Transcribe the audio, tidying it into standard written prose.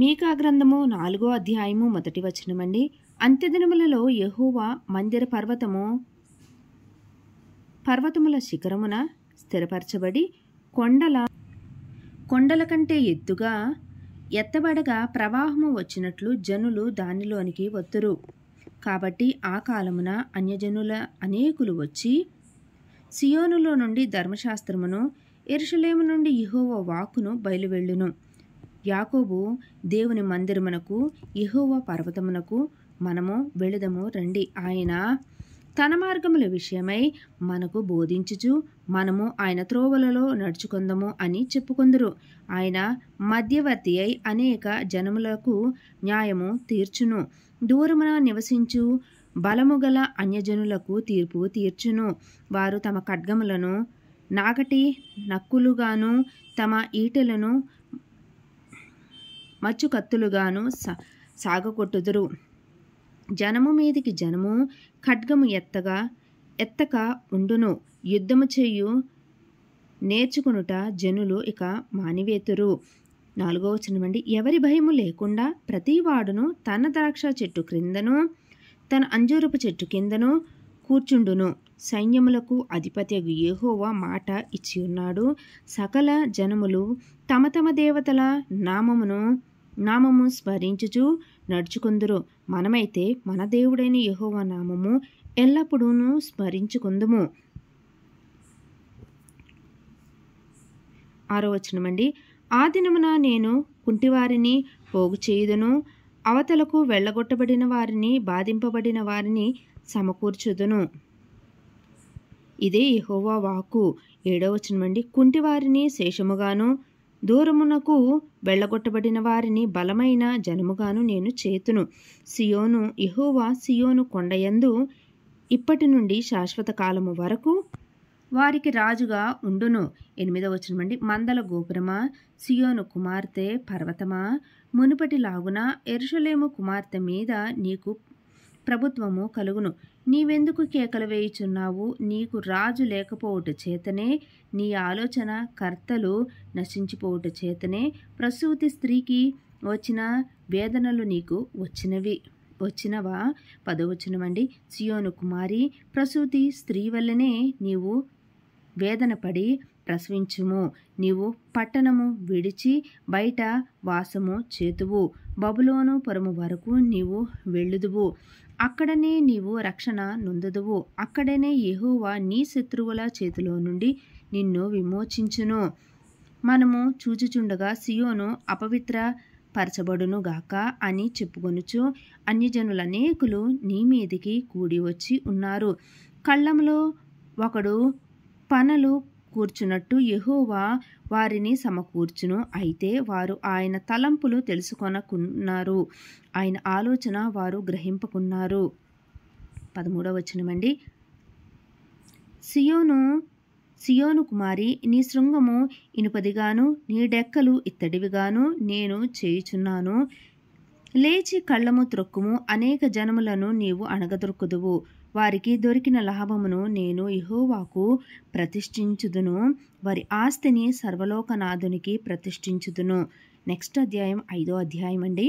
మీకా గ్రంథము 4వ అధ్యాయము 1వ వచనమండి. అంత్యదినములలో యెహోవా మందిర పర్వతముల శిఖరమున స్థిరపరచబడి కొండల కంటే ఎత్తబడగా ప్రవాహము వచ్చినట్లు జనులు దానిలోనికి వత్తురు. కాబట్టి ఆ కాలమున అన్యజనుల అనేకులు వచ్చి సియోనులో నుండి ధర్మశాస్త్రమును, యెరూషలేము నుండి యెహోవా వాక్కును బయలువెళ్ళును. యాకోబు దేవుని మందిరమునకు, యెహోవా పర్వతమునకు మనము వెళుదము రండి. ఆయన తన మార్గముల విషయమై మనకు బోధించుచు మనము ఆయన త్రోవలలో నడుచుకుందము అని చెప్పుకొందురు. ఆయన మధ్యవర్తి అయి అనేక జనములకు న్యాయము తీర్చును. దూరమున నివసించు బలముగల అన్యజనులకు తీర్పు తీర్చును. వారు తమ ఖడ్గములను నాగటి నక్కులుగాను, తమ ఈటెలను మచ్చుకత్తులుగాను సాగకొట్టుదురు. జనము మీదికి జనము ఖడ్గము ఎత్తక ఉండును. యుద్ధము చేయు నేర్చుకునుట జనులు ఇక మానివేతురు. 4వ వచనమండి. ఎవరి భయము లేకుండా ప్రతివాడును తన ద్రాక్ష చెట్టు క్రిందను, తన అంజూరపు చెట్టు కిందను కూర్చుండును. సైన్యములకు అధిపతియగు యెహోవా మాట ఇచ్చి ఉన్నాడు. సకల జనములు తమ తమ దేవతల నామము స్మరించుచు నడుచుకుందురు. మనమైతే మన దేవుడైన యెహోవా నామము ఎల్లప్పుడూ స్మరించుకుందుము. 6వ వచనమండి. ఆ దినమున నేను కుంటివారిని పోగు చేయుదును, అవతలకు వెళ్ళగొట్టబడిన వారిని, బాధింపబడిన వారిని సమకూర్చుదును. ఇదే యెహోవా వాక్కు. 7వ వచనమండి. కుంటివారిని శేషముగాను, దూరమునకు వెళ్ళగొట్టబడిన వారిని బలమైన జనముగాను నేను చేతును. యెహోవా సియోను కొండయందు ఇప్పటి నుండి శాశ్వత కాలము వరకు వారికి రాజుగా ఉండును. 8వ వచనమండి. మందల గోపురమా, సియోను కుమార్తె పర్వతమా, మునుపటి లాగున యెరూషలేము కుమార్తె మీద నీకు ప్రభుత్వము కలుగును. నీవెందుకు కేకలు వేయుచున్నావు? నీకు రాజు లేకపోవుట చేతనే, నీ ఆలోచన కర్తలు నశించిపోవుట చేతనే ప్రసూతి స్త్రీకి వచ్చిన వేదనలు నీకు వచ్చినవా? 10వ వచనమండి. సియోను కుమారి, ప్రసూతి స్త్రీ వల్లనే నీవు వేదనపడి ప్రసవించుము. నీవు పట్టణము విడిచి బయట వాసము చేతువు. బబులోను పురము వరకు నీవు వెళ్ళుదువు. అక్కడనే నీవు రక్షణ నొందుదువు. అక్కడనే యెహోవా నీ శత్రువుల చేతిలో నుండి నిన్ను విమోచించును. మనము చూచుచుండగా సియోను అపవిత్ర పరచబడునుగాక అని చెప్పుకొనుచు అన్యజనులనేకులు నీ మీదికి కూడి వచ్చి ఉన్నారు. కళ్ళంలో ఒకడు పనలు కూర్చున్నట్టు యెహోవా వారిని సమకూర్చును. అయితే వారు ఆయన తలంపులు తెలుసుకొనకున్నారు, ఆయన ఆలోచన వారు గ్రహింపకున్నారు. 13వ వచనమండి. సియోను కుమారి, నీ శృంగము ఇనుపదిగాను, నీ డెక్కలు ఇత్తడివిగాను నేను చేయుచున్నాను. లేచి కళ్ళము త్రొక్కుము. అనేక జనములను నీవు అణగదొరుకుదువు. వారికి దొరికిన లాభమును నేను యెహోవాకు ప్రతిష్ఠించుదును. వారి ఆస్తిని సర్వలోకనాథునికి ప్రతిష్ఠించుదును. నెక్స్ట్ అధ్యాయం 5వ అధ్యాయం అండి.